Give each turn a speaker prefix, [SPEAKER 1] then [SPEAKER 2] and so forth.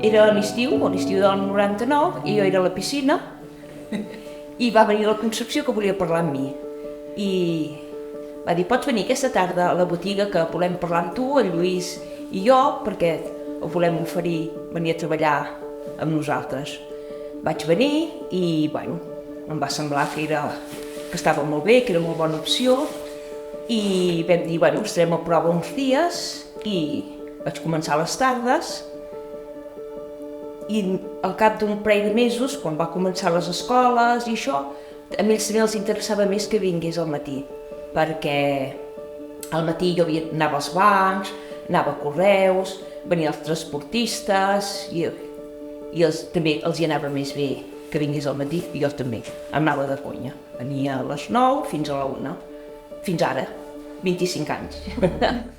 [SPEAKER 1] era a l'estiu del 99, i jo era a la piscina, i va venir la Concepció que volia parlar amb mi. I va dir, pots venir aquesta tarda a la botiga que volem parlar amb tu, el Lluís i jo, perquè ho volem oferir venir a treballar amb nosaltres. Vaig venir i, bueno, em va semblar que estava molt bé, que era molt bona opció, i vam dir, bueno, estarem a prova uns dies, i vaig començar a les tardes, i al cap d'un parell de mesos, quan va començar les escoles i això, a ells també els interessava més que vingués al matí, perquè al matí jo anava als bancs, anava a correus, venien els transportistes, i també els hi anava més bé que vingués al matí, i jo també, em anava de conya. Venia a les 9 fins a la 1, fins ara, 25 anys.